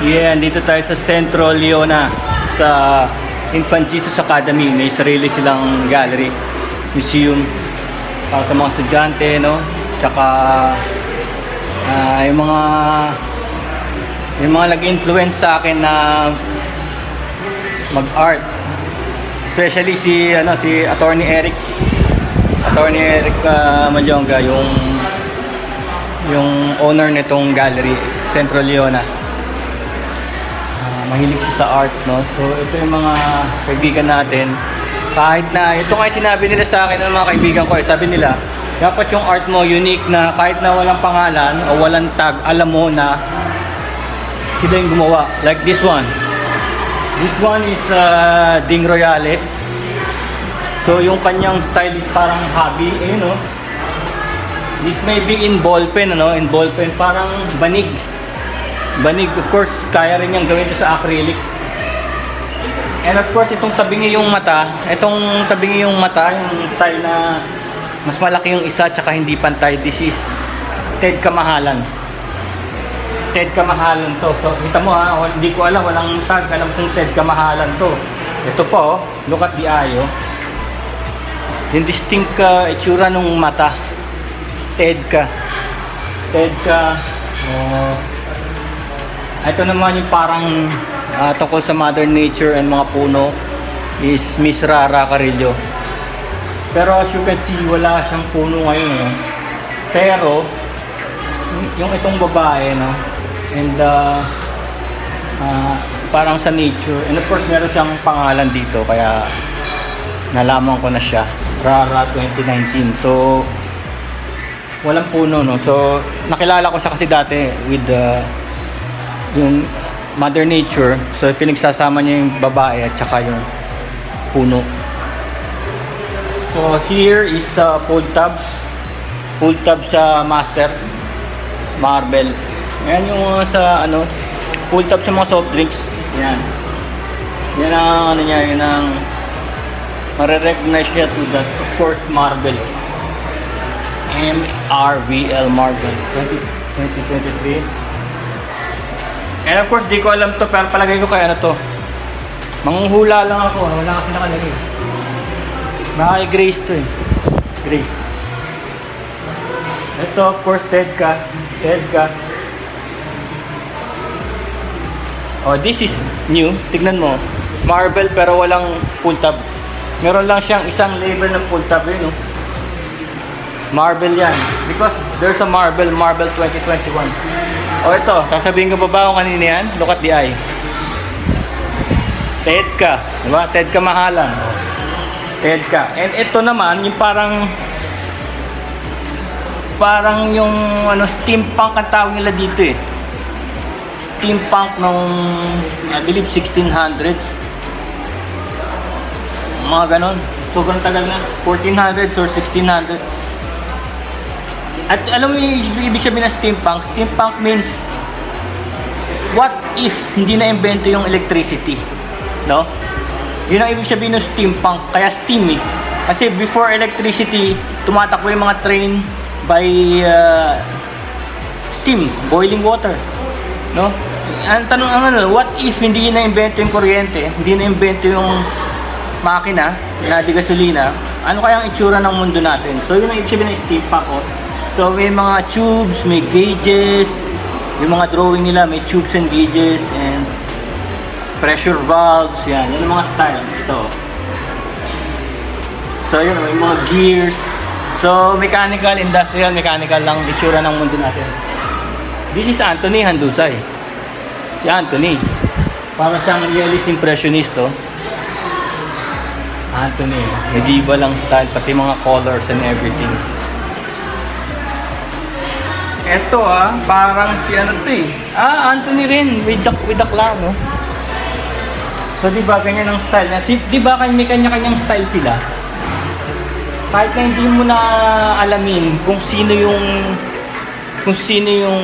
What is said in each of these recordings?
Yeah, dito tayo sa Centro Leona sa Infant Jesus Academy. May sarili silang gallery, museum para sa mga estudyante, no? Tsaka yung mga nag-influence sa akin na mag-art. Especially si Attorney Eric Malyonga, yung owner nitong gallery, Centro Leona. Mahilig siya sa art, no? So ito yung mga kaibigan natin. Kahit na ito nga sinabi nila sa akin ng mga kaibigan ko, sabi nila dapat yung art mo unique, na kahit na walang pangalan o walang tag, alam mo na sila yung gumawa. Like this one is Ding Royales. So yung kanyang style is parang hobby, no? This may be in ballpen, in ballpen, parang banig, of course. Kaya rin niyang gawin ito sa acrylic. And of course, itong tabingi yung mata, yung style na mas malaki yung isa tsaka hindi pantay. This is Ted Kamahalan to. So kita mo hindi ko alam, walang tag, alam kong Ted Kamahalan to. Ito po, look at the eye, yung distinct itsura nung mata. Ted ka. Ito naman yung parang tungkol sa Mother Nature and mga puno is Miss Rara Carillo. Pero as you can see, wala siyang puno ngayon, Pero yung itong babae, and parang sa nature, and of course meron siyang pangalan dito, kaya nalaman ko na siya, Rara 2019. So walang puno, so nakilala ko siya kasi dati with yung Mother Nature. So pinagsasama niya yung babae at saka yung puno. So here is pull tabs sa Master Marble. Yan yung sa pull tab sa mga soft drinks. Yan ang yan ang mare-recognize niya to that, of course, Marble. MRVL Marble 2023. And of course, di ko alam to, pero palagay ko kaya to. Manghuhula lang ako, wala kasi nakalagay. Baka kay Grace to Grace. Ito, of course, Ted ka. Oh, this is new. Tignan mo. Marble pero walang pull tab. Meron lang siyang isang label ng pull tab, Marble yan. Because there's a Marble 2021. O ito, sasabihin ko ba kung kanina yan? Look at the eye. Ted ka. Diba? Ted Kamahalan. Ted ka. And ito naman, yung parang yung steampunk ang tawag nila dito, Steampunk nung, I believe, 1600s. Mga ganon. So, ganun tagal na. 1400s or 1600s. At alam mo yung ibig sabihin ng steampunk? Steampunk means, what if hindi na-invento yung electricity? No? Yun ang ibig sabihin ng steampunk. Kaya steam, Kasi before electricity, tumatakbo yung mga train by steam, boiling water. No? Ang tanong, what if hindi na-invento yung kuryente, hindi na-invento yung makina na di gasolina, ano kaya ang itsura ng mundo natin? So yun ang ibig sabihin ng steampunk, So may mga tubes, may gauges, yung mga drawing nila may tubes and gauges and pressure valves, yan yung mga style ito. So yun, may mga gears. So mechanical, industrial, mechanical lang itsura ng mundo natin. This is Anthony Handusay. Si Anthony, para siyang realist impressionist, Anthony, medieval lang style, pati mga colors and everything. Eto parang si Anthony rin with the clown, So diba ganyan ang style na, diba may kanya-kanyang style sila. Kahit na hindi mo na alamin kung sino yung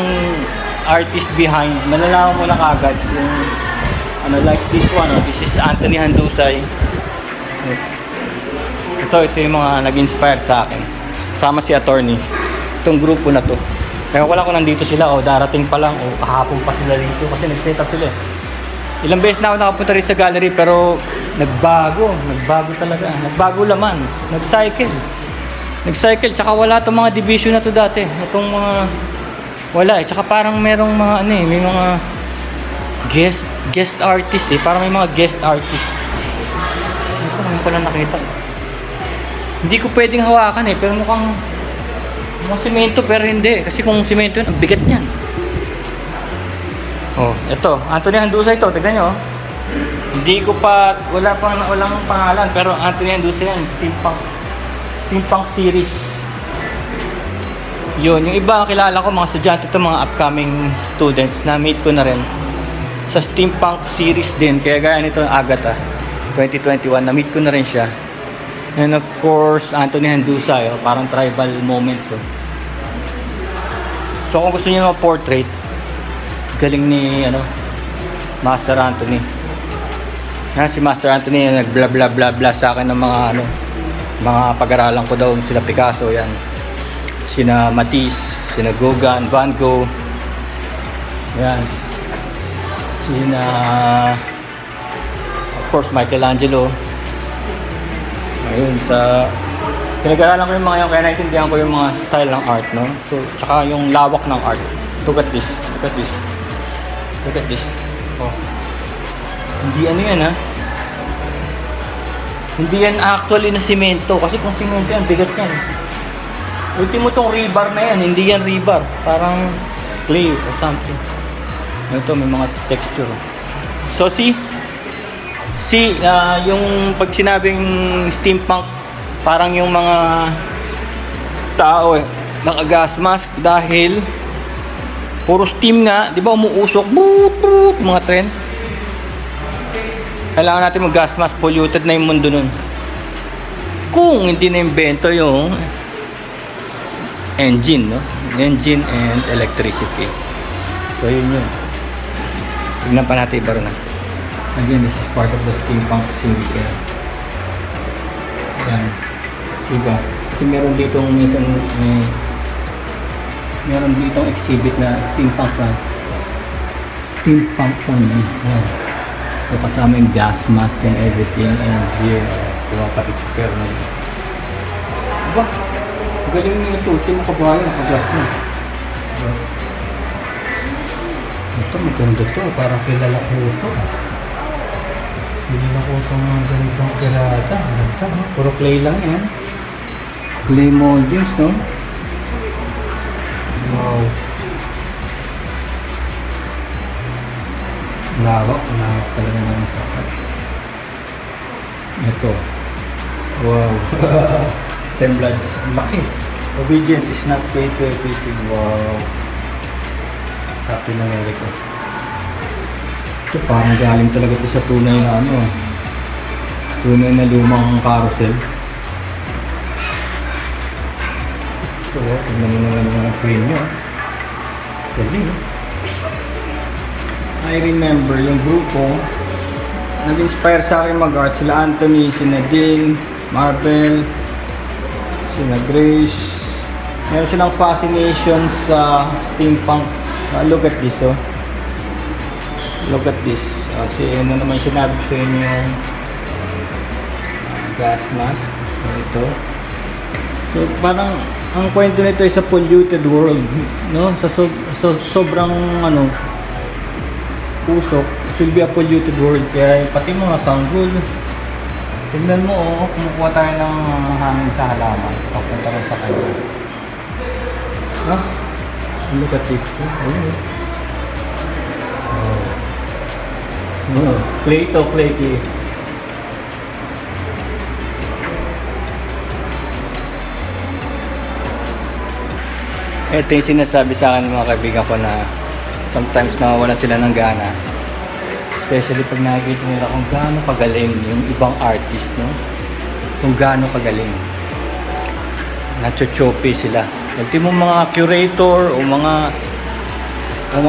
artist behind, malalaman mo na kagad yung like this one, this is Anthony Handusay. Ito yung mga nag-inspire sa akin. Sama si Attorney. Itong grupo na to. Kaya wala ko nandito sila o darating pa lang o kahapon pa sila dito kasi nag-set up sila. Ilang beses na ako nakapunta rin sa gallery pero nagbago talaga. Nagbago laman, nag-cycle, tsaka wala itong mga division na to dati. Itong mga, wala eh. Tsaka parang merong mga ano eh, may mga guest artist eh. Parang may mga guest artist. Ito, ngayon ko lang nakita. Hindi ko pwedeng hawakan eh, pero mukhang semento pero hindi. Kasi kung semento yun, ang bigat niyan. Oh, ito, Anthony Handusa ito, tignan nyo. Hindi ko pa, walang pangalan, pero Anthony Handusa yan, steampunk series. Yun, yung iba kilala ko, mga estudyante ito, mga upcoming students, na-meet ko na rin sa steampunk series din. Kaya gaya nito, Agatha 2021, na-meet ko na rin siya. And of course, Anthony Handusa, parang tribal moment. So kung gusto niyo ng portrait, galing ni Master Anthony. Si Master Anthony nag bla bla bla bla sa akin ng mga pag-aralan ko daw, sila Picasso, yan. Sina Matisse, sina Gauguin, Van Gogh. Yan. Sina of course Michelangelo. Ayun, pinag-aralan ko yung mga yan, kaya naintindihan ko yung mga style ng art, no? So, tsaka yung lawak ng art. Look at this. Oh. Hindi ano yan, ha? Hindi yan actually na simento. Kasi kung simento yan, bigat yan. Ultimo tong rebar na yan. Hindi yan rebar. Parang clay or something. Ito, may mga texture. So, yung pag sinabing steampunk, parang yung mga tao naka-gas mask dahil puro steam nga, di ba umuusok, boop, mga tren. Kailangan natin mag-gas mask, polluted na yung mundo nun. Kung hindi na-invento yung engine, no? Engine and electricity. So yun. Tignan pa natin iba rin na. Again, this is part of the steampunk series yan. Yan. Diba? Kasi meron ditong meron ditong exhibit na steampunk na. Steampunk only. Yan. So kasama yung gas mask and everything, and here yung kapit-picture na yun. Diba? Galing nito. Ito mo kabayan sa gas mask. Diba? Ito maganda to. Parang kilala ko ito. Kilala ko ito mga ganitong kirata. Puro clay lang yan. Clay moldings, no? Wow. Lawak talaga ng sakat. Ito. Wow. Semblance. Laki. Obedience is not paid to everything. Wow. Happy na meron ko. Ito parang galing talaga ito sa tunay na tunay na lumang carousel. Ito, tignan mo naman mga crane nyo. Galing. I remember yung grupo nag-inspire sa akin mag-art, sila Anthony, sina Ding, Marvel, sina Grace. Meron silang fascination sa steampunk. Look at this, oh. Look at this. Kasi ano naman sinabi ko sa inyo yung gas mask. Ito. So parang ang kwento nito ay sa polluted world, no? Sa sobrang usok, it will be a polluted world. Kaya pati mga sanggol, tignan mo, kumukuha tayo ng hangin sa halaman papunta rin sa kanya. No? Look at this. Clay to clay. Ito yung sinasabi sa akin ng mga kaibigan ko na sometimes nawawalan sila ng gana. Especially pag nakikita nila kung gaano kagaling yung ibang artist, no? Kung gaano kagaling. Nachochope sila. Ultimo mga curator o mga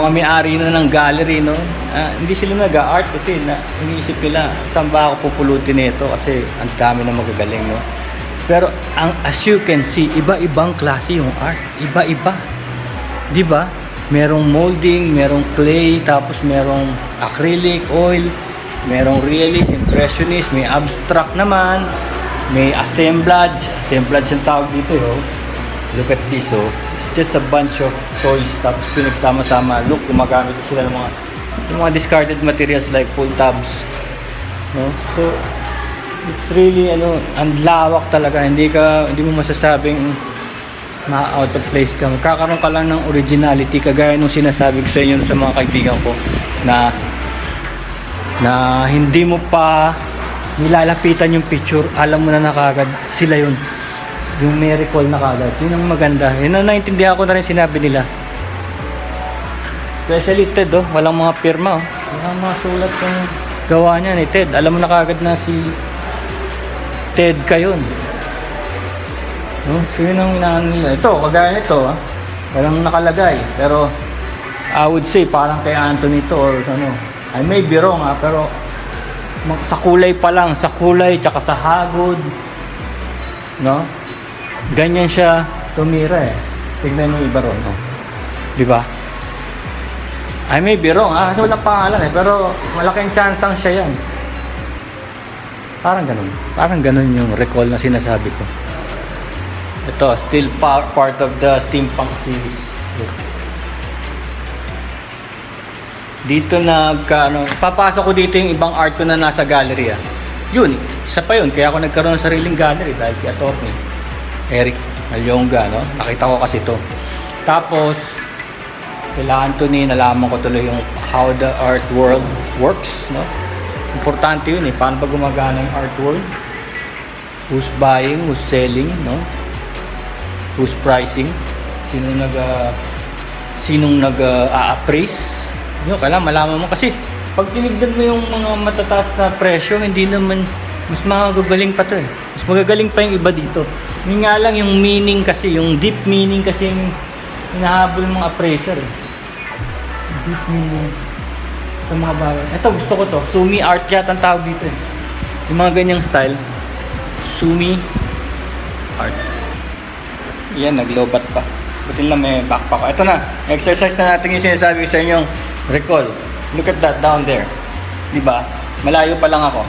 may-ari na ng gallery, no? Hindi sila nag-art kasi iniisip nila, saan ba ako pupulutin nito kasi ang dami na magagaling, no? Pero as you can see, iba-ibang klase yung art. Iba-iba. Di ba? Merong molding, merong clay, tapos merong acrylic, oil, merong realist, impressionist, may abstract naman, may assemblage. Assemblage yung tawag dito, yo. Look at this, oh. It's just a bunch of toys, tapos pinagsama-sama. Look, gumagamit sila ng mga discarded materials like pull tabs, no? So it's really ang lawak talaga. Hindi mo masasabing out of place ka. Magkakaroon ka lang ng originality, kagaya nung sinasabi ko sa inyo sa mga kaibigan ko na hindi mo pa nilalapitan yung picture, alam mo na kagad sila yun, yung may recall na kagad. Yun ang maganda, yun ang naintindihan ko na rin sinabi nila, especially Ted, walang mga pirma, walang mga sulat yung gawa niya ni Ted. Alam mo na kagad na si Ted kayon. So yun ang inaano nila. Ito, kagaya nito, walang nakalagay, pero I would say parang kay Anthony to, or I may be wrong, pero sa kulay pa lang, sa kulay tsaka sa hagod, no, ganyan siya tumira. Tignan mo iba ron, di ba? I may be wrong, kasi walang pangalan, pero malaking chance ang siya yan. Parang ganun yung recall na sinasabi ko. Ito, still part of the steampunk series. Dito papasok ko dito yung ibang art ko na nasa gallery. Yun, isa pa yun. Kaya ako nagkaroon ng sariling gallery dahil kay attorney Eric Malyonga, no? Nakita ko kasi ito. Tapos, kailangan to nalaman ko tuloy yung how the art world works, no? Importante yun, paano ba gumagana yung art world? Who's buying, who's selling, no? Who's pricing? Sinong nag-a-appraise? Yun, kailangan malaman mo kasi pag tinignan mo yung mga matataas na presyo, hindi naman, mas magagaling pa to mas magagaling pa yung iba dito. Yung nga lang yung meaning kasi, yung deep meaning kasi yung hinahabol ng mga appraiser, deep meaning sa mga bagay. Ito, gusto ko to, Sumi art yata ang tawag dito yung mga ganyang style, Sumi art. Yan, naglobat pa. Buti lang may backpack. Ito na, exercise na natin yung sinasabi ko sa inyong recall. Look at that down there. Diba? Malayo pa lang ako.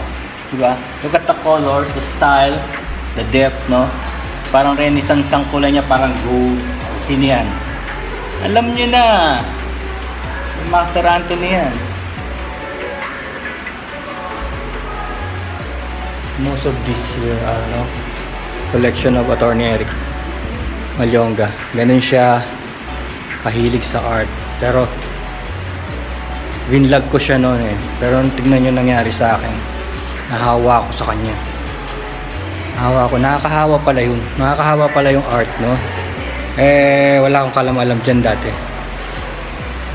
Diba? Look at the colors, the style, the depth, no? Parang renaissance ang kulay niya, parang gold. Sino yan? Alam nyo na. Master Anthony yan. Most of this year, collection of Attorney Eric Malyonga. Ganun siya kahilig sa art. Pero winlag ko siya noon Pero tignan nyo nangyari sa akin. Nahawa ko sa kanya. Nakakahawa pala yun. Nakakahawa pala yung art, no? Wala akong kalam-alam dyan dati.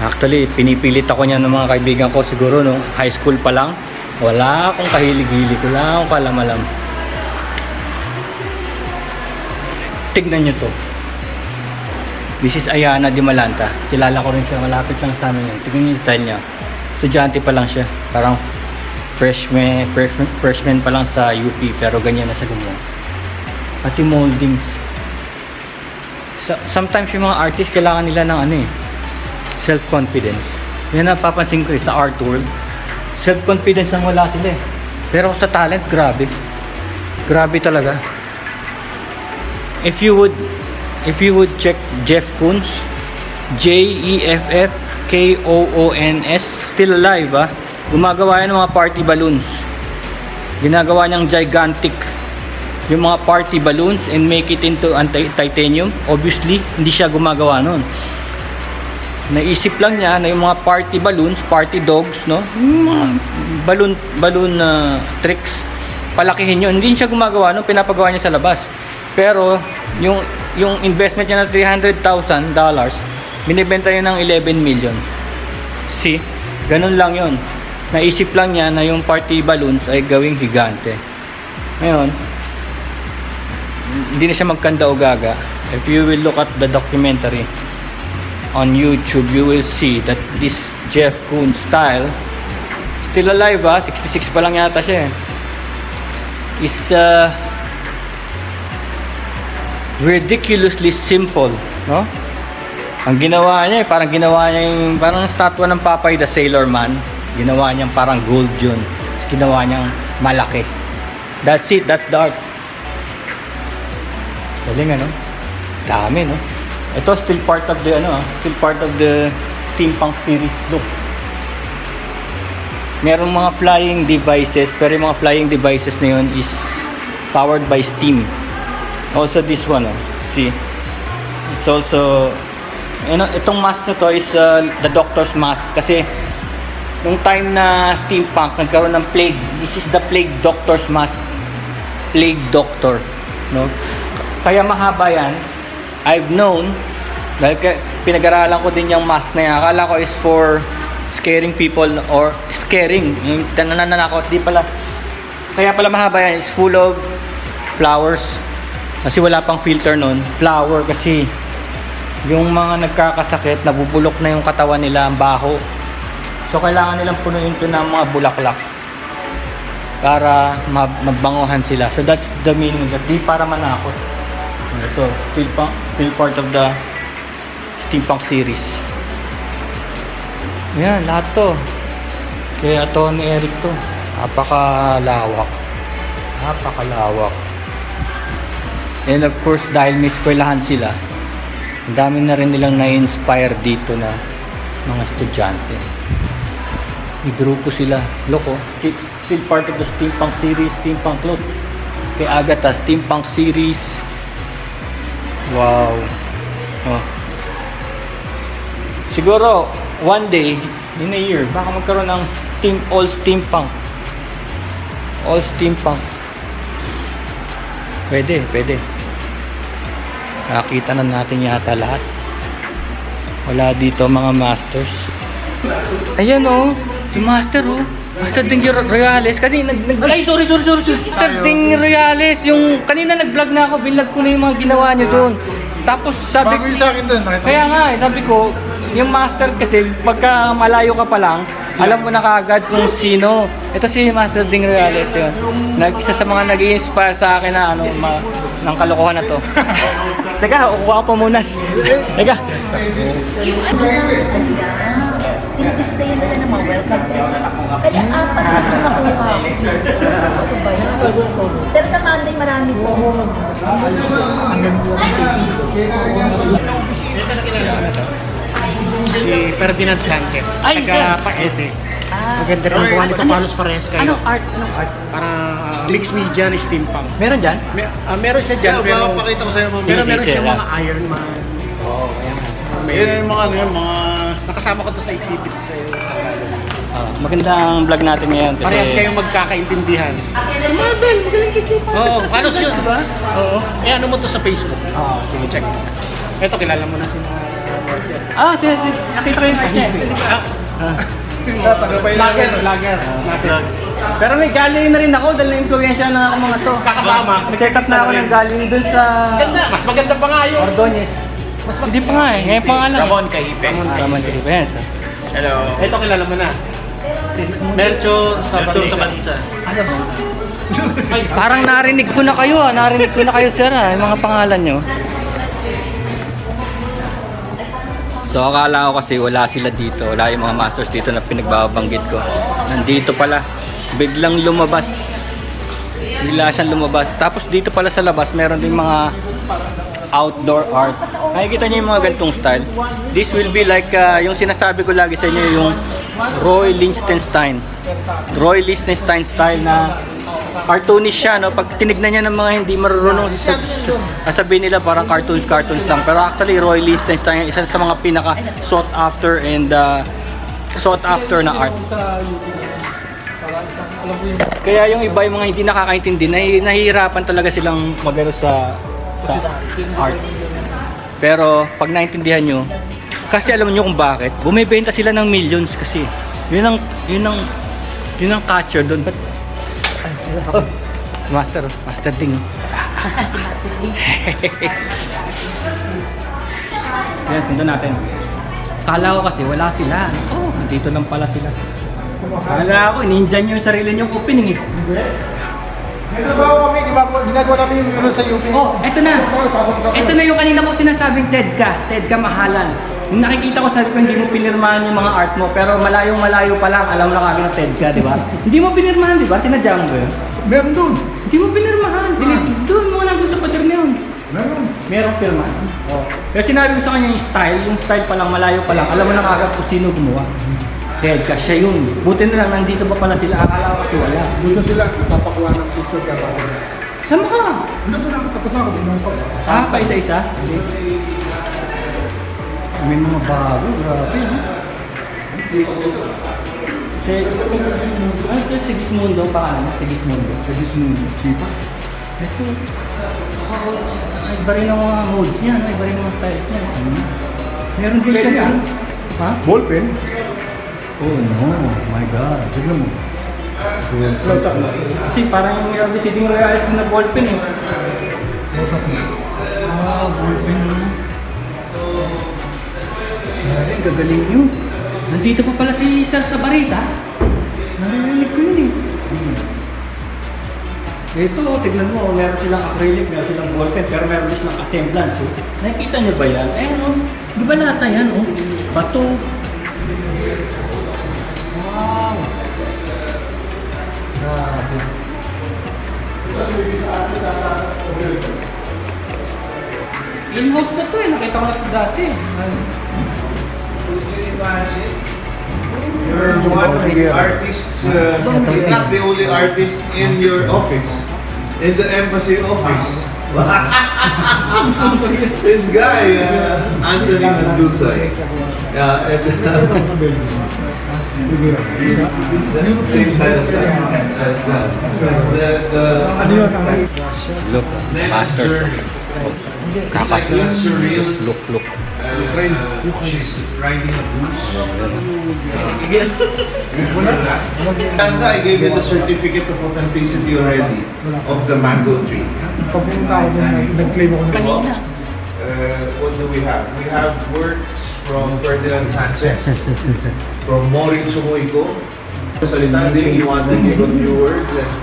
Actually, pinipilit ako niya ng mga kaibigan ko siguro no high school pa lang. Wala akong kahilig-hilig. Wala akong kalam-alam. Tignan nyo to. This is Ayana Di Malanta. Kilala ko rin siya. Malapit lang sa amin yun. Tignan nyo yung style niya. Estudyante pa lang siya. Parang freshman pa lang sa UP. Pero ganyan na siya gumawa. Pati moldings. Sometimes yung mga artists kailangan nila ng self-confidence. Yan napapansin ko sa art world. Self-confidence ang wala sila Pero sa talent, grabe. Grabe talaga. If you would check Jeff Koons, Jeffkoons, still alive gumagawa yan ng mga party balloons. Ginagawa niyang gigantic yung mga party balloons and make it into titanium. Obviously, hindi siya gumagawa nun. Naisip lang niya na yung mga party balloons, party dogs, no? Balloon tricks, palakihin yun. Hindi siya gumagawa nun, pinapagawa niya sa labas. Pero yung investment niya na $300,000, binibenta niya ng 11 million. See? Ganun lang yun. Naisip lang niya na yung party balloons ay gawing higante. Ngayon, hindi na siya magkanda o gaga. If you will look at the documentary on YouTube, you will see that this Jeff Koons style, still alive 66 pa lang yata siya is ridiculously simple, no? Ang ginawa niya, parang ginawa niya yung parang statwa ng Popeye the Sailor Man. Ginawa niyang parang gold yun. Tapos ginawa niyang malaki. That's it, that's the art. Galing ano? Dami, no? Ito still part of the still part of the steampunk series look. Merong mga flying devices, pero yung mga flying devices na yun is powered by steam. Also this one, see? It's also itong mask na to is the doctor's mask kasi nung time na steampunk nagkaroon ng plague. This is the plague doctor's mask. Plague doctor, no? Kaya mahaba yan. I've known dahil pinag-aralan ko din yung mask na yan. Akala ko is for scaring people or scaring. Yung nananakot, di pala. Kaya pala mahaba yan. It's full of flowers. Kasi wala pang filter nun. Flower kasi yung mga nagkakasakit, nabubulok na yung katawan nila, ang baho. So kailangan nilang punuin ito ng mga bulaklak para magbanguhan sila. So that's the meaning of that. Di para manakot. Ito, still part of the steampunk series. Yan, lahat to. Kaya ito ni Eric to. Napakalawak. Napakalawak. And of course, dahil may eskwelahan sila, ang dami na rin nilang na-inspire dito na mga estudyante. May grupo sila. Look, still part of the steampunk series. Steampunk look. Kay Agatha, steampunk series. Wow. Oh. Siguro, one day, in a year, baka magkaroon ng all steampunk. All steampunk. Pwede, pwede. Nakita na natin yata lahat. Wala dito mga masters. Ayan oh, si Master oh. Master Ding Reales. Kanina ay sorry. Master Ding Reales. Yung kanina nag-vlog na ako, binlog ko na yung mga ginawa niyo doon. Tapos sabi ko sa akin doon. Kaya nga, sabi ko, yung Master kasi pagka malayo ka pa lang, alam mo na kaagad kung sino. Ito si Master Ding Reales yun. Isa sa mga nag-i-inspire sa akin na ng kalokohan na to. Teka, ukuha ko pa muna. Teka. Display nila ng mga welcome drink. Kaya apat na nakuha. Pero sa Monday marami po. Si Ferdinand Sanchez, Ay, taga Paete. Maganda rin ang gawa nito, Palos Pares kayo. Anong art? Anong art? Para mix media ni steampunk. Meron dyan? Meron siya dyan, pero pakita ko sa'yo pero meron Easy, siya sir, mga Iron Man. Oo, ayan. Yan yung mga mga... Nakasama ko to sa exhibit sa Maganda ang vlog natin ngayon kasi parehas kayong magkakaintindihan. Marvel, magaling kasi. Oo, Palos yun, diba? Oo. Eh, ano mo to sa Facebook? Oo, sige, check. Ito, kilala mo na si Mortier. Sige. Nakita ko yung art niya. Vlogger natin. Pero may gallery na rin ako dahil na-influensya na ako mga to. Kakasama. Set up na ako ng gallery dun sa Ganda, mas maganda pa nga yun. Ordonez. Hindi pa nga eh, ngayon pa nga lang. Ramon Kahipe. Ramon Kahipe. Yes, sir. Hello. Ito, kilala mo na. Melchor Sabanisa. Ay, Parang narinig ko na kayo narinig ko na kayo sir yung mga pangalan nyo. So akala ko kasi wala sila dito, wala yung mga masters dito na pinagbabanggit ko. Nandito pala, biglang lumabas. Bigla siyang lumabas. Tapos dito pala sa labas, meron din mga outdoor art. Nakikita niyo yung mga ganitong style. This will be like, yung sinasabi ko lagi sa inyo, yung Roy Lichtenstein. Roy Lichtenstein style na cartoonish siya, no? Pag tinignan niya ng mga hindi marunong, sasabihin nila parang cartoons lang. Pero actually, Roy Lichtenstein, isa sa mga pinaka sought after and sought after na art. Kaya yung iba, yung mga hindi nakakaintindi, nahihirapan talaga silang magano sa art. Pero pag naintindihan nyo, kasi alam nyo kung bakit, bumibenta sila ng millions kasi. Yun ang catcher doon. Master Ding. Yes, nandun natin. Kala ko kasi wala sila. Oh, nandito lang pala sila. Kala ko, ninja nyo yung sarili nyo opening eh. Ginagawa kami, ginagawa namin yung sa UP. Oh, eto na. Eto na yung kanina ko sinasabing Ted ka mahalan. Yung nakikita ko, sabi ko, hindi mo pinirmahan yung mga art mo, pero malayong-malayo pa lang, alam mo na kagad na TED ka, di ba? Hindi mo pinirmahan, di ba? Sinadya mo ba yun? Meron doon. Hindi mo pinirmahan. Doon mo lang doon sa pader na yun. Meron. Merong pirma. Oh. Pero sinabi ko sa kanya yung style pa lang, malayo pa lang, alam mo na kagad kung sino gumawa. TED ka, siya yun. Buti na lang, nandito pa pala sila, akala ko kasi wala. Dito sila, napakuha ng picture ka pa. Saan mo ka? Dito na, tapos na ako. Pa isa-isa? May mga bago, grabe. No? Ano ito? Sigismundo ang pangalan? Sigismundo. Sigismundo. Sipa? Ito. Iba rin ang mga modes niya, no? Iba rin ang mga styles niya. Meron din siya na. Ha? Ballpen? Oh no, my God. Tignan mo. Kasi parang yung Residing Royales na ballpen eh. Ballpen no. Ay, gagaling yun. Nandito pa pala si Sir Sabaris, ha? Narinig ko yun eh. Ito, tignan mo, meron silang acrylic, meron silang ballpen, pero meron din silang assemblance. Oh. Nakikita niyo ba yan? Eh, no? Di ba nata yan, oh? Bato. Wow! Grabe. In-house na to eh, nakita ko na ito dati. You're one of the artists, not the only artist in your office, in the embassy office. This guy, Anthony Mendusay. Yeah, and same side as that. Look, master. Kapas na. Surreal. Look. She's riding a goose. Tanza, I gave you the certificate of authenticity already of the mango tree. Pagpunta ako doon, nag-claim ako. What do we have? We have works from Ferdinand Sanchez, from Maureen Chumoico. Salita din, you want to give a few words and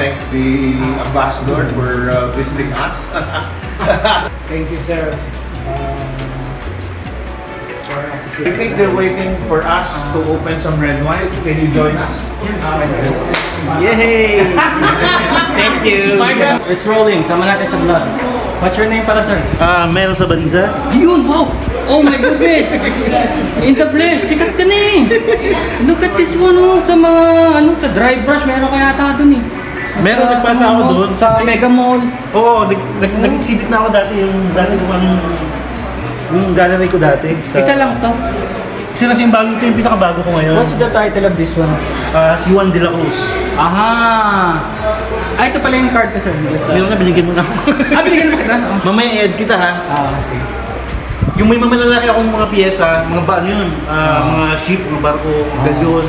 thank the ambassador for visiting us. Thank you, sir. I think they're waiting for us to open some red wine. Can you join us? Yay! Thank you! It's rolling. Sama natin sa vlog. What's your name pala, sir? Mel Sabaliza. Ayun! Wow! Oh my goodness! In the flesh! Sikat ka na eh! Look at this one oh! Sa mga, sa dry brush, meron kaya ata dun eh. Meron, Sa- nagpasa sa ako mall, dun. Sa Mega Mall. Oo, nag-exhibit na ako dati yung gallery ko dati. Isa lang to. Isa lang yung bago, ito yung pinakabago ko ngayon. What's the title of this one? Si Juan de la Cruz. Aha! Ito pala yung card ko, sir. Meron na, binigyan mo na ako. Binigyan mo kita? Mamaya add kita ha. Sige. Yung may malalaki akong mga piyesa, mga ano yun, mga ship, mga barko, galyon.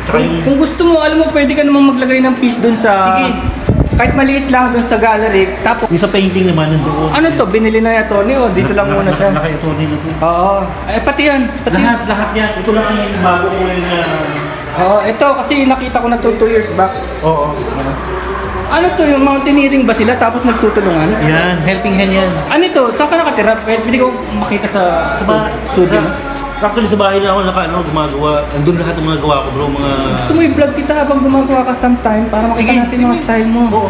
Tsaka yung... Kung gusto mo, alam mo, pwede ka namang maglagay ng piece dun sa... Sige. Kahit maliit lang dun sa gallery. Tapos, Yung sa painting naman nandoon. ano to? Binili na ni Tony o dito lang muna siya? Naka-ito din ito. Oo. Pati yan. Lahat yan. Ito lang yung bago ko yung... Oo, ito kasi nakita ko na to 2 years back. Oo. Ano to, yung mountaineering ba sila tapos nagtutulungan? Yan, helping hand yan. Ano to? Saan ka nakatira? Pwede ko makita sa studio mo? Actually sa bahay na ako gumagawa. Andun lahat ng mga gawa ko bro, mga... Gusto mo i-vlog kita habang gumagawa ka sometime para makita Sige, natin mga style mo. Oo.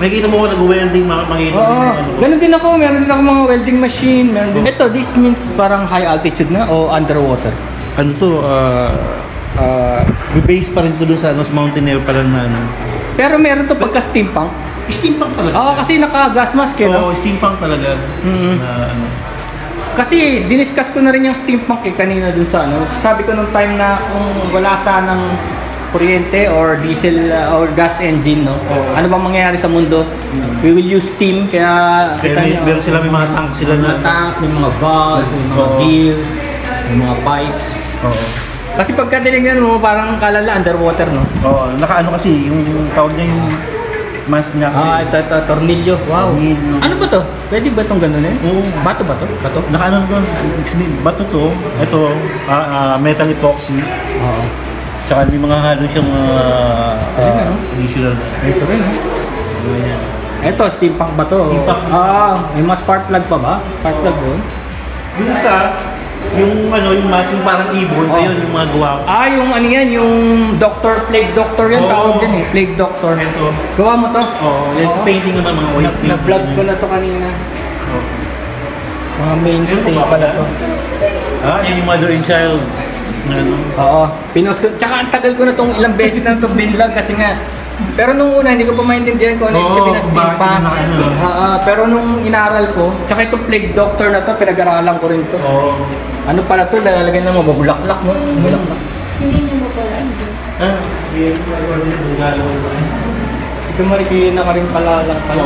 Makikita mo ako nag-welding, makikita mo Oo. ano. Ganun din ako. Meron din ako mga welding machine. Meron din. Ito, this means parang high altitude na o underwater? Ano to, base pa rin to doon sa mountaineer pa lang na ano. Pero meron to pagka steampunk. Steampunk talaga. Oo, kasi naka-gas mask eh, no? Oo, steampunk talaga. Mhm. Na ano. Kasi diniscuss ko na rin yung steampunk kanina dun sa ano. Sabi ko nung time na kung wala sanang kuryente or diesel or gas engine, no? Ano bang mangyayari sa mundo? We will use steam, kaya kita niyo, Meron sila, may mga tank sila may na. mga tanks, may mga valves, may mga gears, may mga pipes. Oo. Kasi pagka tinignan mo, parang kalala underwater, no? Oo, nakaano kasi, yung tawag niya yung mask niya kasi. Ito, tornilyo. Wow. Tornilyo. Ano ba to? Pwede ba itong gano'n eh? Oo. Bato ba to? Bato? Nakaano to, bato to, ito, metal epoxy. Oo. Tsaka may mga halo siyang additional. Ito rin, ha? Ayan. Ito, steampunk ba to? Steampunk. May mga spark plug pa ba? Spark plug doon? Yung isa, yung ano, yung mask, yung parang ibon, ayun, yung mga gawa ko. Yung ano yan, yung doctor, plague doctor yan, Oo. tawag din eh, plague doctor. So, Gawa mo to? yan sa painting naman, mga oil painting. Na-vlog ko na to kanina. Mga mainstay pala to. Yun yung mother and child. Ano. Oo, pinost ko. Tsaka ang tagal ko na tong ilang beses na to binlog kasi nga. Pero nung una, hindi ko pa maintindihan kung ano yung sabihin na stigma. Pero nung inaral ko, tsaka itong plague doctor na to, pinag-aralan ko rin to. Ano pala to, lalagyan lang mo, mabulaklak mo. Bulaklak. Hindi niyo mo pala. Ito marikina ka rin pala lang pala.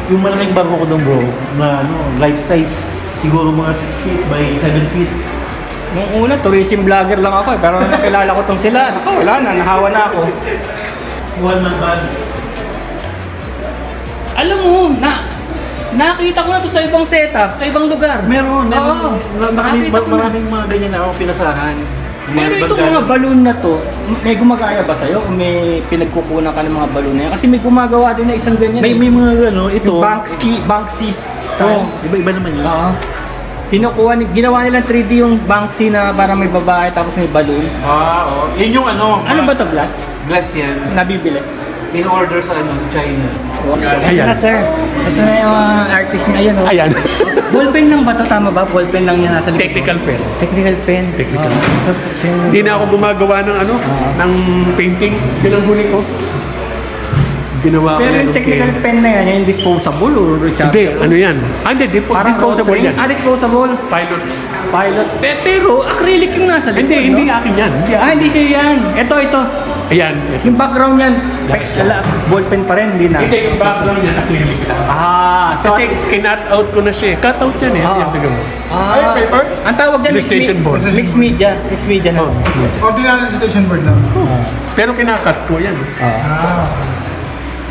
Yung malaking barko ko doon bro, na ano, life size. Siguro mga 6 feet by 7 feet. Nung una, tourism vlogger lang ako pero nung nakilala ko tong sila, wala na, nahawa na ako. One man band. Alam mo, nakita ko na to sa ibang setup, sa ibang lugar. Meron. Oo. Maraming mga ganyan na ako pinasahan. Pero itong mga balloon na to, may gumagaya ba sa'yo? O may pinagkukunan ka ng mga balloon na yan? Kasi may gumagawa din na isang ganyan. May mga ano, ito. Yung Banksy style. Iba-iba naman yun. Oo. Ginawa nilang 3D yung Banksy na parang may babae tapos may balloon. Oo. Yun yung ano. Ano ba to, glass? Glass yan. Nabibili. In order sa ano, sa China. Ito na, sir. Ito na yung artist niya. Ayun, oh. Ayan. Ballpen lang ba to? Tama ba? Ballpen lang niya nasa likod. Technical pen. Technical pen. Technical. Pen. Hindi na ako gumagawa ng ano, ng painting. Yun ang huli ko. Ginawa ko Pero yan, yung technical pen na yan, yung disposable or rechargeable? Hindi, ano yan? Hindi, Parang disposable rotary? yan. Disposable. Pilot. Pilot. Pero acrylic yung nasa likod, Hindi no? akin yan. Hindi siya yan. Ito. Ayan. Yung background yan, ballpen pa rin, hindi na. Hindi, yung background niya, acrylic lang. So, Kasi kinut out ko na siya. Cut out yan eh. Ah. Yan, tignan mo. Ay, paper? Ang tawag dyan, Illustration board. Mixed media. Mixed media na. Ordinary station board lang. Pero kinakat ko yan.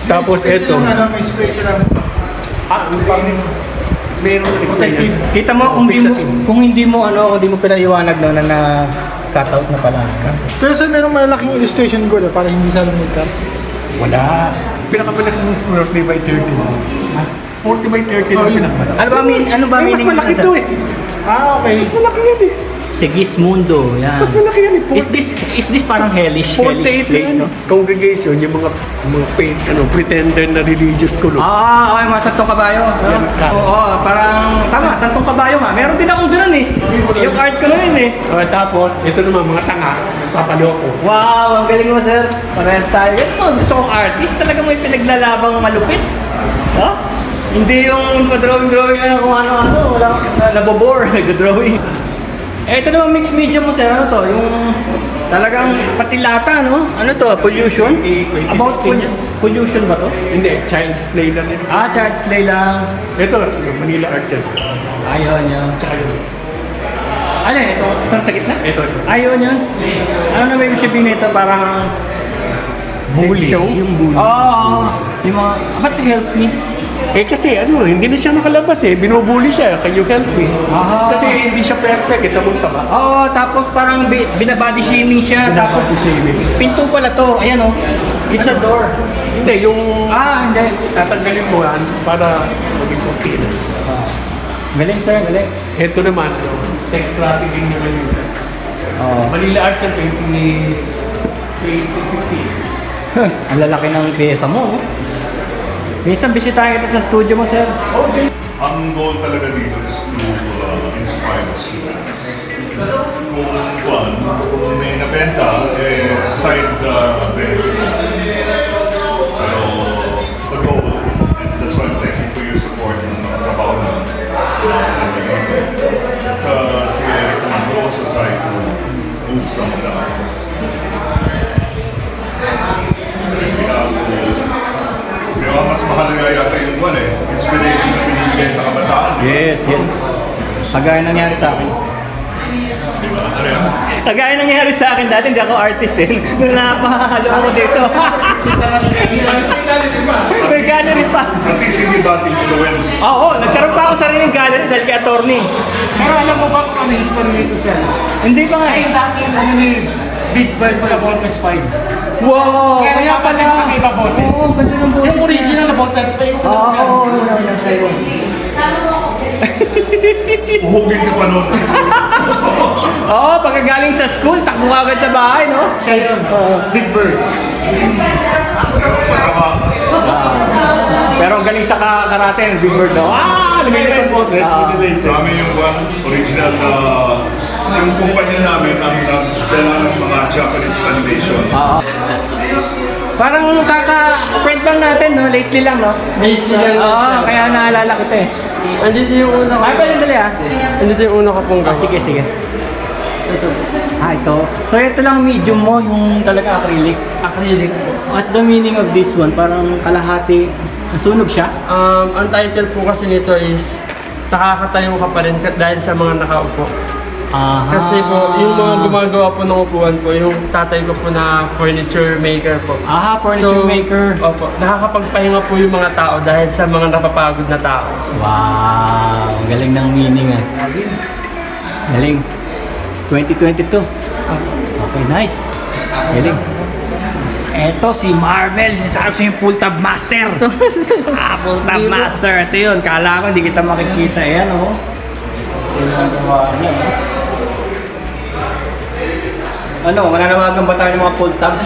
Tapos Spray ito. sila, may spray sila. Meron na display yan. Kita mo kung hindi mo pinaliwanag no, na cut out na pala. Pero sir, merong malaking illustration board para hindi sana mag-cut. Wala. Pinakamalaki ng 40 by 30. 40 by 30 lang pinakamalaki. Ano ba Mas meaning malaki nasa- to eh. Okay. Mas malaki yan eh. Sigismundo, yan. Mas malaki yan eh. Is this parang hellish 48 place, yan. no? Congregation, yung mga pretender na religious kulo. Okay, mga Santong Kabayo. Oo, parang, tama, Santong Kabayo nga. Meron din akong ganun eh. Yung art ko na yun eh. Tapos, ito naman mga tanga, papaloko. Wow, ang galing mo, sir. Parehas tayo. Ito mo, gusto kong artist. Talaga may pinaglalabang malupit. Ha? Hindi yung drawing lang kung ano-ano. Wala nabobore, nag-drawing. Ito naman mixed media mo, sir. Ano to? Yung talagang pati lata, no? Ano to? Pollution? About pollution ba to? Hindi, child's play lang yan. Child's play lang. Ito, Manila Art yan. Ayun, yun. Tsaka yun. Ano yun? Ito sa gitna? Ito. Ayun, yun. Ano na may sabihin nito? Parang Bully. show? Yung bully. Oo. Yung mga, ba't help me? Kasi hindi na siya nakalabas eh. Binubuli siya. Can you help me? Kasi hindi siya perfect. Ito mong taba. Oo, tapos parang binabody shaming siya. Tapos pinto pala to. Ayan oh. It's a door. Hindi, yung Hindi. tatanggalin mo yan para maging okay na. Galing sir, galing. Ito naman, sex trafficking naman yun. Manila Art yan, 2015. Ang lalaki ng pyesa mo. Oh. Minsan bisitahin kita sa studio mo, sir. Ang goal talaga dito is to inspire the students. Kung may nabenta, aside benefit. Pero the goal, and that's why I'm thanking for your support ng mga trabaho na nag-iisip. Si Eric naman will also try to move some of the artworks. Pero mas mahalaga yata yung inspiration na binibigay sa kabataan. Yes. Kagaya nangyari sa akin. Diba? Ano yan? Kagaya nangyari sa akin dati, hindi ako artist din. Nung napahalo ako dito. May gallery pa. At least hindi bad influence. Oo, nagkaroon pa ako sariling gallery dahil kay attorney. Pero alam mo ba kung ano yung history nito sir? Hindi pa nga eh. Dati ano ni Big Bird sa Voltes 5. Wow! Kaya Kaya napapansin pala. ko ng iba boses. Oo, ganda ng boses Yung original na Voltes 5. Oo, wala sa'yo. Uhugin ka pa nun. Oo, pagkagaling sa school, takbo ka agad sa bahay, no? Siya yun. Big Bird. Pero ang galing sa karate, Big Bird, no? Lumilipad boses. Sa amin yung original na yung kumpanya namin ang dala ng mga Japanese animation. Parang kaka-friend lang natin, no? Lately lang, no? Lately lang. Oo, kaya naalala ko ito eh. Andito yung una ko. Ay, pala dali ah. Andito yung una ko pong gawa. Sige, sige. Ito. So, ito lang medium mo, yung talaga acrylic. Acrylic po. What's the meaning of this one? Parang kalahati. Nasunog siya? Ang title po kasi nito is nakakatayo ka pa rin dahil sa mga nakaupo. Kasi po, yung mga gumagawa po ng upuan po, yung tatay ko po na furniture maker po. Furniture maker. Opo, nakakapagpahinga po yung mga tao dahil sa mga napapagod na tao. Wow, ang galing ng meaning ah. Galing. 2022. Okay, nice. Galing. Eto si Marvel, sinasabi sa yung full tab master. Full tab master. Ito yun, kala ko hindi kita makikita. Ayan oh. Ano, mananawagan ba tayo ng mga full tabs?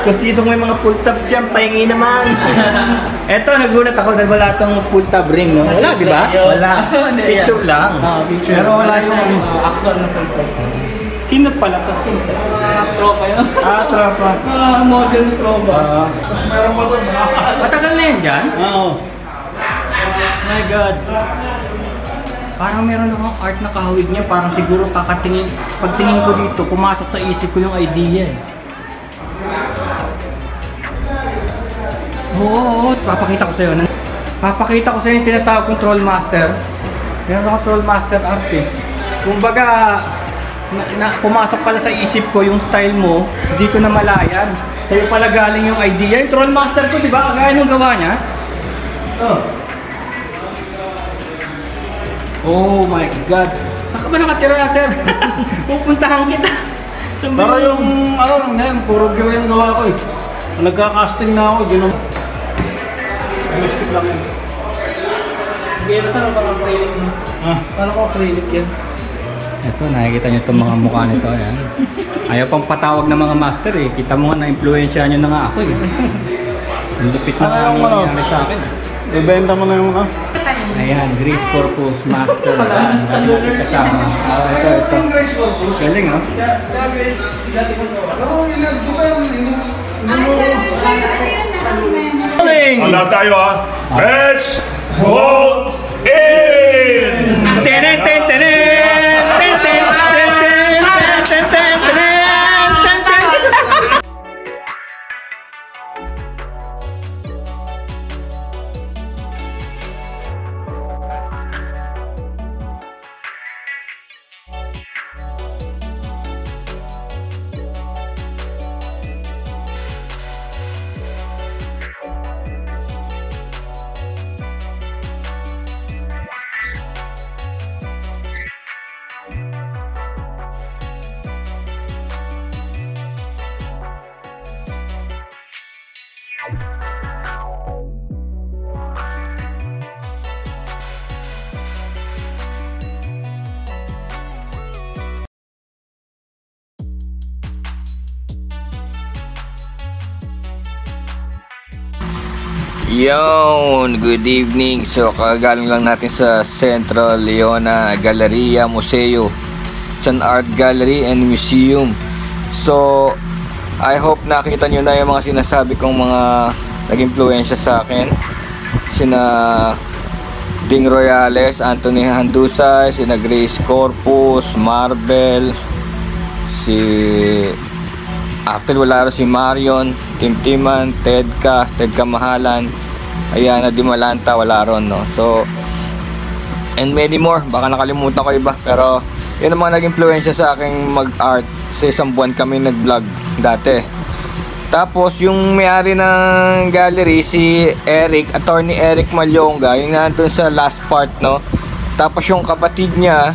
Kung sino may mga full tabs dyan, pahingi naman. Eto, nagulat ako dahil wala itong full tab ring, no? Wala, di ba? Wala. Picture lang. Pero wala yung actor na full tab. Sino pala to? Sino pala? Tropa yun. Tropa. Model tropa. Mas meron pa doon. Matagal na yun dyan? Oo. My God. Parang meron akong art na kahawig niya, parang siguro kakatingin, pagtingin ko dito, pumasok sa isip ko yung idea eh. Oo, papakita ko sa'yo. Papakita ko sa'yo yung tinatawag kong Troll Master. Meron akong Troll Master art eh. Kumbaga, pumasok pala sa isip ko yung style mo, hindi ko na malayan. Sa'yo pala galing yung idea. Yung Troll Master ko, di ba? Kagaya nung gawa niya. Oh my God! Saan ka ba nakatira, sir? Pupuntahan kita. Pero yung ano ngayon, puro gear yung gawa ko eh. Nagka-casting na ako, ginom. Mystic lang yun. Hindi, ito parang acrylic mo. Parang acrylic yan. Ito, nakikita nyo itong mga mukha nito. Ayan. Ayaw pang patawag ng mga master eh. Kita mo nga na-influensya nyo na nga ako eh. Ang lupit na nga ang nangyari sa akin. Ibenta mo na yung ano? Ayan, Grace Corpus Master. Dati kasama. Ito. Galing oh. Galing! Wala tayo ha. Let's go in! Tenen, ten, tenen! Ten, ten, ten, ten, ten, ten, ten, ten, ten. Yon, good evening. So kagaling lang natin sa Central Leona Galleria Museo. It's an art gallery and museum. So I hope nakita nyo na yung mga sinasabi kong mga nag-impluensya sa akin. Sina Ding Royales, Anthony Handusay, sina Grace Corpus, Marvel, actually wala rin si Marion, Tim Timan, Ted Kamahalan, Ayana Di Malanta, wala ron, no? So, and many more, baka nakalimutan ko iba, pero yun ang mga nag-influensya sa aking mag-art. Sa isang buwan kami nag-vlog dati. Tapos yung may-ari ng gallery, si Eric, attorney Eric Malyonga, yung nandun sa last part, no? Tapos yung kapatid niya,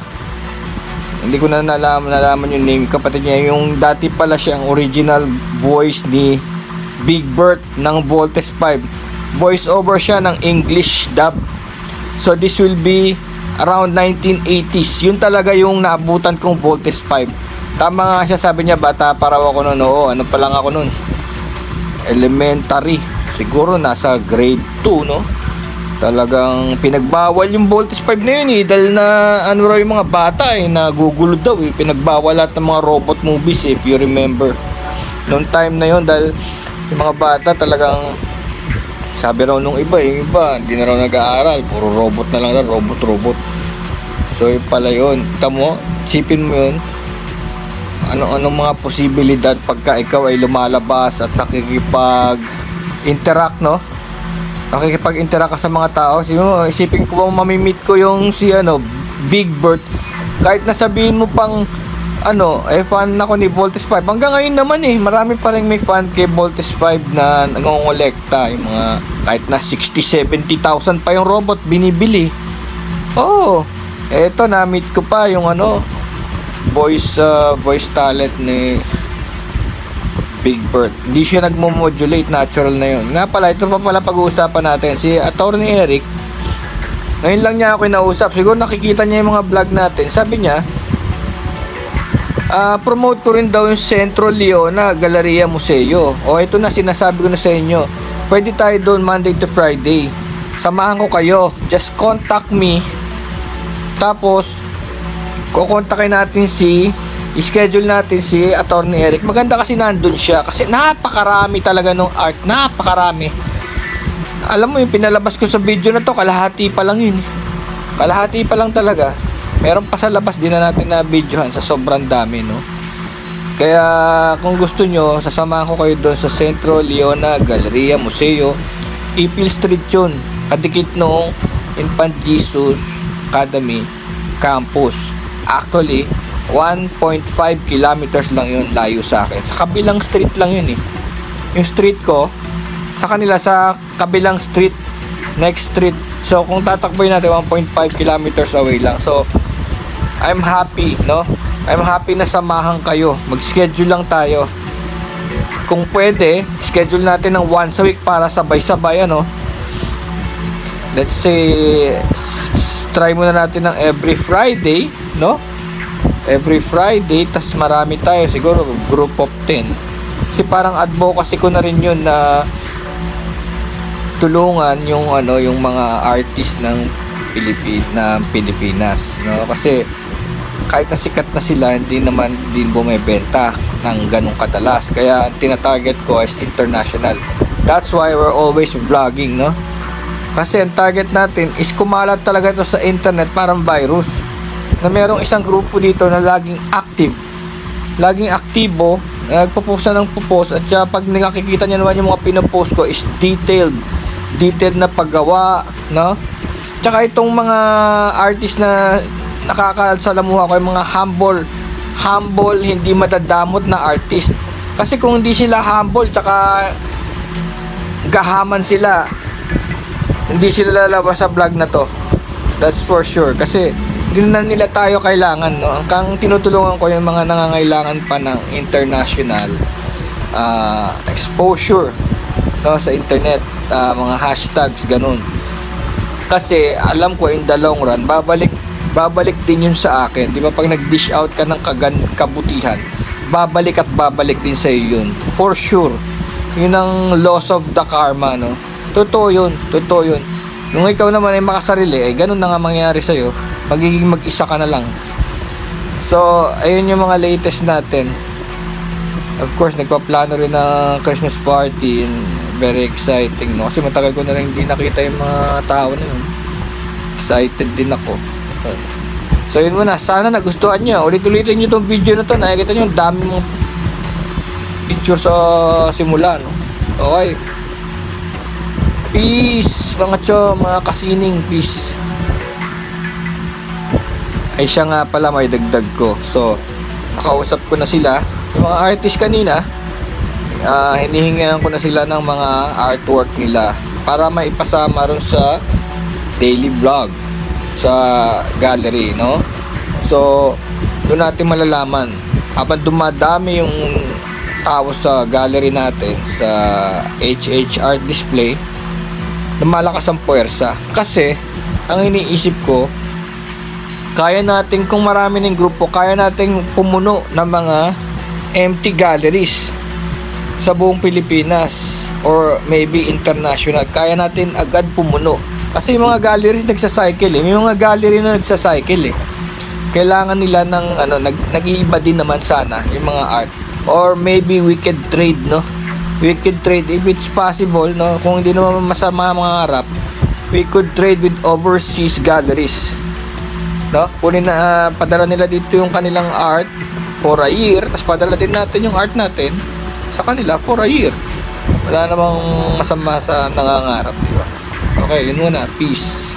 hindi ko na nalaman yung name, kapatid niya, yung dati pala siyang original voice ni Big Bird ng Voltes 5. Voice over siya ng English dub. So this will be around 1980s. Yun talaga yung naabutan kong Voltes 5. Tama nga siya, sabi niya bata pa raw ako noon. Oo, ano pa lang ako noon, elementary, siguro nasa grade 2, no? Talagang pinagbawal yung Voltes 5 na yun eh, dahil na ano raw yung mga bata eh, nagugulo daw eh, pinagbawal lahat ng mga robot movies if you remember noong time na yun, dahil yung mga bata talagang sabi raw nung iba, yung iba hindi na raw nag-aaral, puro robot na lang, robot. So yun pala yun, tamo, sipin mo yun, anong mga posibilidad pagka ikaw ay lumalabas at nakikipag-interact, no? Nakikipag-interact ka sa mga tao. Isipin ko bang mamimit ko yung si Big Bird, kahit nasabihin mo pang fan ako ni Voltes 5. Hanggang ngayon naman marami pa rin may fan kay Voltes 5 na nangongolekta, yung mga kahit na 60-70,000 pa yung robot binibili. Eto, na-meet ko pa yung voice talent ni Big Bird. Hindi siya nagmo-modulate, natural na yun. Nga pala, ito pa pala pag-uusapan natin. Si Atty. Eric, ngayon lang niya ako kinausap. Siguro nakikita niya yung mga vlog natin. Sabi niya, promote ko rin daw yung Centro Leona Galleria Museo. Ito na, sinasabi ko na sa inyo. Pwede tayo doon Monday to Friday. Samahan ko kayo. Just contact me. Tapos, kukontakin natin i-schedule natin si Atty. Eric. Maganda kasi nandun siya. Kasi napakarami talaga ng art. Napakarami. Alam mo yung pinalabas ko sa video na to, kalahati pa lang yun. Kalahati pa lang talaga. Meron pa sa labas, di na natin na videohan sa sobrang dami, no? Kaya kung gusto nyo, sasamahan ko kayo doon sa Centro Leona Galleria Museo. Ipil Street yun. Kadikit noong Infant Jesus Academy Campus. Actually, 1.5 kilometers lang yun layo sa akin. Sa kabilang street lang yun eh. Yung street ko, sa kanila sa kabilang street, next street. So, kung tatakboy natin, 1.5 kilometers away lang. So, I'm happy, no? I'm happy na samahan kayo. Mag-schedule lang tayo. Kung pwede, schedule natin ng once a week para sabay-sabay, Let's say, try muna natin ng every Friday, no? Every Friday, tas marami tayo, siguro group of 10. Kasi parang advocacy ko na rin yun na tulungan yung mga artist ng Pilipinas, no? Kasi kahit na sikat na sila, hindi naman din bumebenta ng ganong kadalas. Kaya tinatarget ko is international. That's why we're always vlogging, no? Kasi ang target natin is kumalat talaga ito sa internet, parang virus. Na merong isang grupo dito na laging active, laging aktibo, nagpo-post na ng post, at pag nakikita niya naman yung mga pinopost ko is detailed na paggawa, no? Tsaka itong mga artist na nakakasalamuha ko, yung mga humble, hindi madadamot na artist. Kasi kung hindi sila humble, tsaka gahaman sila, hindi sila lalabas sa vlog na to. That's for sure. Kasi hindi na nila tayo kailangan, no? Ang tinutulungan ko yung mga nangangailangan pa ng international exposure, no, sa internet, mga hashtags, ganun. Kasi alam ko in the long run, babalik din yun sa akin. Di ba, pag nag-dish out ka ng kabutihan, babalik at babalik din sa iyo yun. For sure. Yun ang loss of the karma, no? Totoo yun. Nung ikaw naman ay makasarili, ganun na nga mangyayari sa'yo. Magiging mag-isa ka na lang. So, ayun yung mga latest natin. Of course, nagpaplano rin ng Christmas party, and very exciting, no? Kasi matagal ko na rin hindi nakita yung mga tao na yun. Excited din ako. So, yun muna. Sana nagustuhan nyo. Ulit-ulitin nyo itong video na to. Nakikita nyo yung dami mong picture sa simula, no? Okay. Peace, mga kasining, peace. Ay siya nga pala, may dagdag ko. So, nakausap ko na sila. Yung mga artist kanina, hinihingan ko na sila ng mga artwork nila para maipasama ron sa daily vlog sa gallery, no? So, doon natin malalaman. Habang dumadami yung tao sa gallery natin, sa HH Art Display, lumalakas ang puwersa. Kasi, ang iniisip ko, kaya natin, kung marami ng grupo, kaya nating pumuno ng mga empty galleries sa buong Pilipinas or maybe international. Kaya natin agad pumuno. Kasi yung mga galleries nagsa-cycle eh. May mga gallery na nagsa-cycle eh. Kailangan nila ng nag-iiba din naman sana yung mga art. Or maybe we could trade, no? We could trade if it's possible, no? Kung hindi naman masama mga harap, we could trade with overseas galleries. No? Kunin na padala nila dito yung kanilang art for a year, tapos padala din natin yung art natin sa kanila for a year. Wala namang masama sa nangangarap, di ba? Okay, yun muna. Peace.